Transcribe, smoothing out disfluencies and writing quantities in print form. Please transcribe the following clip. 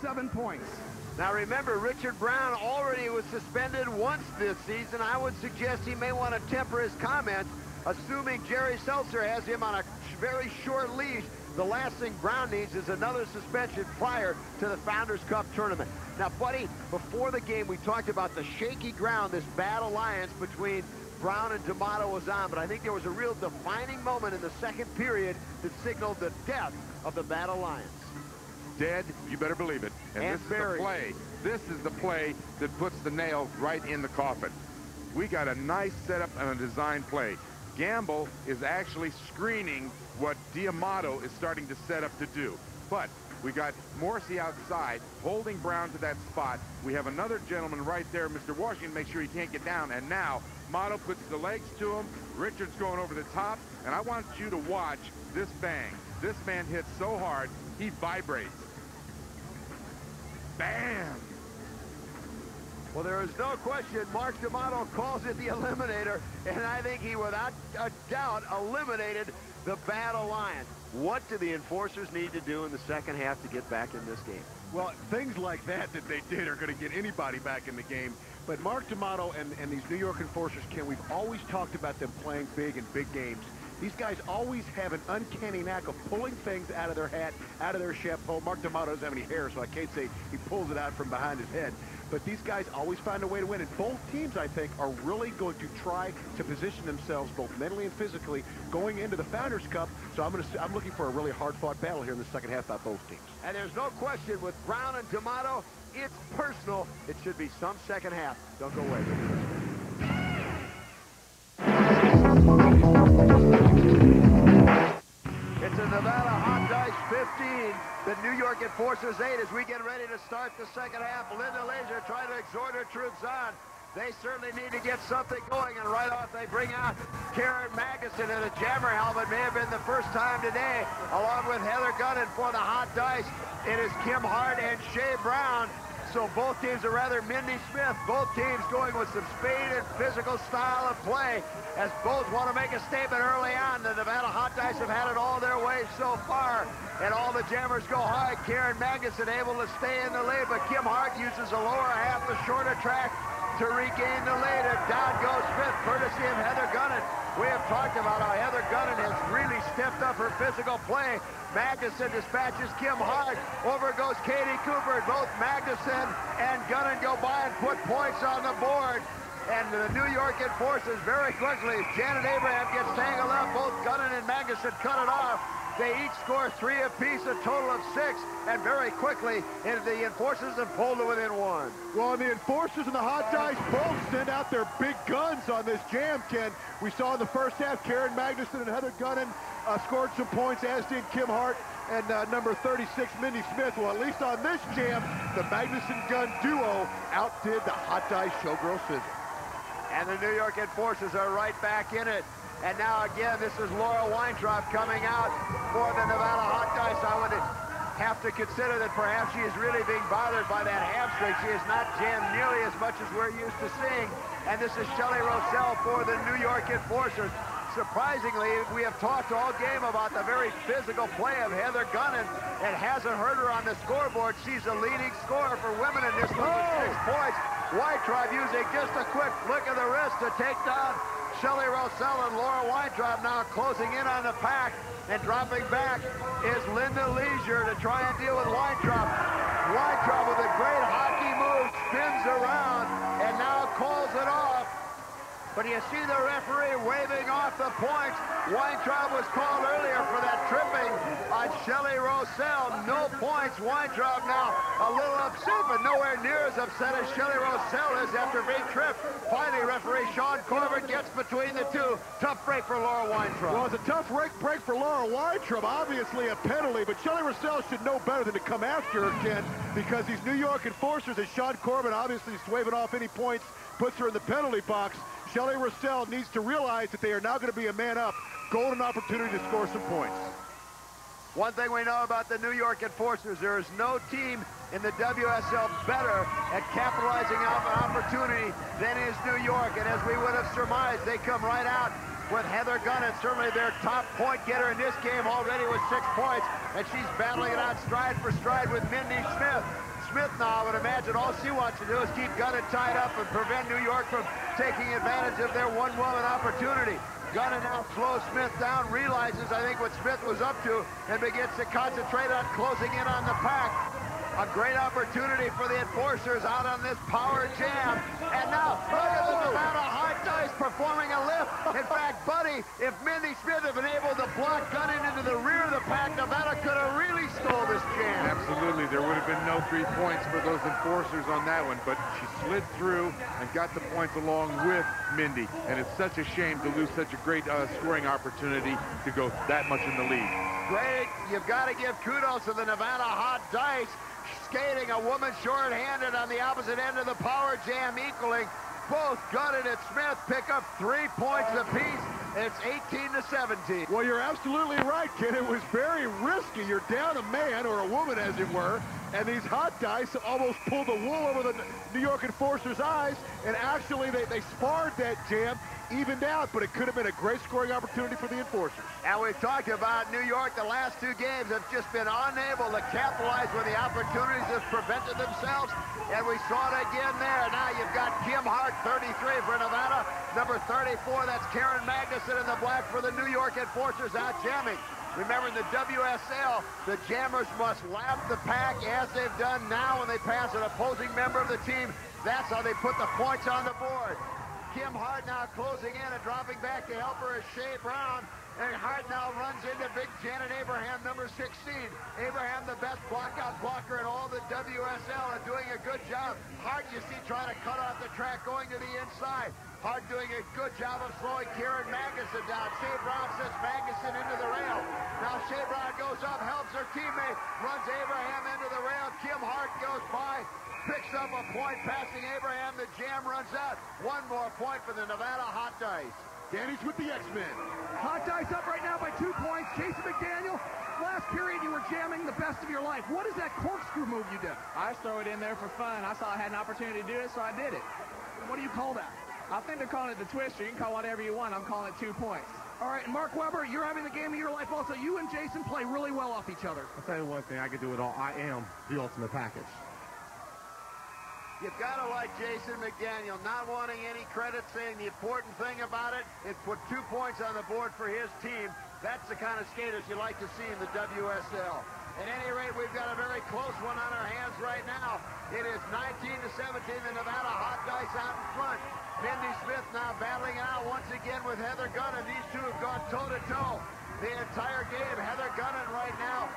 7 points. Now remember, Richard Brown already was suspended once this season. I would suggest he may want to temper his comments, assuming Jerry Seltzer has him on a very short leash. The last thing Brown needs is another suspension prior to the Founders Cup tournament. Now, buddy, before the game, we talked about the shaky ground this bad alliance between Brown and D'Amato was on, but I think there was a real defining moment in the second period that signaled the death of the bad alliance. Dead, you better believe it. And this is the play. This is the play that puts the nail right in the coffin. We got a nice setup and a design play. Gamble is actually screening what D'Amato is starting to set up to do. But we got Morrissey outside, holding Brown to that spot. We have another gentleman right there, Mr. Washington, make sure he can't get down. And now, Mato puts the legs to him. Richard's going over the top. And I want you to watch this bang. This man hits so hard, he vibrates. Bam! Well, there is no question Mark D'Amato calls it the Eliminator, and I think he, without a doubt, eliminated the bad alliance. What do the enforcers need to do in the second half to get back in this game? Well, things like that they did are going to get anybody back in the game. But Mark D'Amato and these New York enforcers, Ken, we've always talked about them playing big in big games. These guys always have an uncanny knack of pulling things out of their hat, out of their chapeau. Mark D'Amato doesn't have any hair, so I can't say he pulls it out from behind his head. But these guys always find a way to win. And both teams, I think, are really going to try to position themselves both mentally and physically going into the Founders Cup. So I'm looking for a really hard-fought battle here in the second half by both teams. And there's no question with Brown and D'Amato, it's personal. It should be some second half. Don't go away. It's a Nevada Hot Dice 15. The New York Enforcers 8 as we get ready to start the second half. Linda Laser trying to exhort her troops on. They certainly need to get something going, and right off they bring out Karen Magnuson in a jammer helmet. May have been the first time today, along with Heather Gunnan for the Hot Dice. It is Kim Hart and Shea Brown. So both teams are rather Mindy Smith. Both teams going with some speed and physical style of play, as both want to make a statement early on. The Nevada Hot Dice have had it all their way so far, and all the jammers go hard. Karen Magnuson able to stay in the lead, but Kim Hart uses the lower half, the shorter track, to regain the lead. And down goes Smith, courtesy of Heather Gunnan. We have talked about how Heather Gunnan has really stepped up her physical play. Magnuson dispatches Kim Hart. Over goes Katie Cooper. Both Magnuson and Gunnan go by and put points on the board. And the New York Enforcers very quickly. Janet Abraham gets tangled up. Both Gunnan and Magnuson cut it off. They each score 3 apiece, a total of 6, and very quickly the Enforcers have pulled to within 1. Well, the Enforcers and the Hot Dice both send out their big guns on this jam, Ken. We saw in the first half Karen Magnuson and Heather Gunnan scored some points, as did Kim Hart and number 36, Mindy Smith. Well, at least on this jam, the Magnuson-Gunn duo outdid the Hot Dice Showgirl Scissor. And the New York Enforcers are right back in it. And now again, this is Laura Weintraub coming out for the Nevada Hot Dice. I would have to consider that perhaps she is really being bothered by that hamstring. She is not jammed nearly as much as we're used to seeing. And this is Shelley Rosell for the New York Enforcers. Surprisingly, we have talked all game about the very physical play of Heather Gunnan, and hasn't hurt her on the scoreboard. She's the leading scorer for women in this league with 6 points. Weintraub using just a quick flick of the wrist to take down Shelley Rosell, and Laura Weintraub now closing in on the pack, and dropping back is Linda Leisure to try and deal with Weintraub. Weintraub with a great hockey move spins around and now calls it off. But you see the referee waving off the points. Weintraub was called earlier for that tripping on Shelley Rosell. No points. Weintraub now a little upset, but nowhere near as upset as Shelley Rosell is after being tripped. Finally, referee Sean Corbett gets between the two. Tough break for Laura Weintraub. Well, it's a tough break for Laura Weintraub. Obviously a penalty, but Shelley Rosell should know better than to come after her, Ken, because these New York Enforcers, and Sean Corbett obviously is waving off any points, puts her in the penalty box. Shelley Rosell needs to realize that they are now going to be a man up. Golden opportunity to score some points. One thing we know about the New York Enforcers, there is no team in the WSL better at capitalizing on an opportunity than is New York. And as we would have surmised, they come right out with Heather Gunnan, certainly their top point getter in this game, already with 6 points. And she's battling it out stride for stride with Mindy Smith. Smith now, I would imagine all she wants to do is keep Gunnan tied up and prevent New York from taking advantage of their one-woman opportunity. Gunnan now slows Smith down, realizes, I think, what Smith was up to, and begins to concentrate on closing in on the pack. A great opportunity for the enforcers out on this power jam. And now, look at the Nevada Hot Dice performing a lift. In fact, Buddy, if Mindy Smith had been able to block Gunnan into the rear of the pack, Nevada could have really stole this jam. Absolutely. There would have been no 3 points for those enforcers on that one, but she slid through and got the points along with Mindy. And it's such a shame to lose such a great scoring opportunity to go that much in the lead. Great. You've got to give kudos to the Nevada Hot Dice. Skating a woman short-handed on the opposite end of the power jam, equaling. Both Gunnan and Smith pick up 3 points apiece. It's 18-17. Well, you're absolutely right, Ken. It was very risky. You're down a man, or a woman as it were, and these Hot Dice almost pulled the wool over the New York enforcers' eyes, and actually they sparred that jam, evened out, but it could have been a great scoring opportunity for the enforcers. And we've talked about New York. The last 2 games have just been unable to capitalize when the opportunities have prevented themselves, and we saw it again there. Now you've got Kim Hart, 33 for Nevada, number 34, that's Karen Magnuson in the black for the New York enforcers out jamming. Remember, in the WSL, the jammers must lap the pack as they've done now when they pass an opposing member of the team. That's how they put the points on the board. Kim Hart now closing in and dropping back to help her is Shea Brown. And Hart now runs into big Janet Abraham, number 16. Abraham, the best blockout blocker in all the WSL, and doing a good job. Hart, you see, trying to cut off the track, going to the inside. Hart doing a good job of slowing Karen Magnuson down. Shea Brown sends Magnuson into the rail. Now Shea Brown goes up, helps her teammate, runs Abraham into the rail. Kim Hart goes by, picks up a point, passing Abraham. The jam runs out. 1 more point for the Nevada Hot Dice. Danny's with the X-Men. Hot Dice up right now by 2 points. Jason McDaniel, last period you were jamming the best of your life. What is that corkscrew move you did? I just throw it in there for fun. I saw I had an opportunity to do it, so I did it. What do you call that? I think they're calling it the twister. You can call whatever you want. I'm calling it 2 points. All right, and Mark Weber, you're having the game of your life also. You and Jason play really well off each other. I'll tell you one thing, I can do it all. I am the ultimate package. You've got to like Jason McDaniel, not wanting any credit, saying the important thing about it is put 2 points on the board for his team. That's the kind of skaters you like to see in the WSL. At any rate, we've got a very close one on our hands right now. It is 19-17, the Nevada Hot Dice out in front. Mindy Smith now battling it out once again with Heather Gunnan. These two have gone toe-to-toe the entire game. Heather Gunnan right now.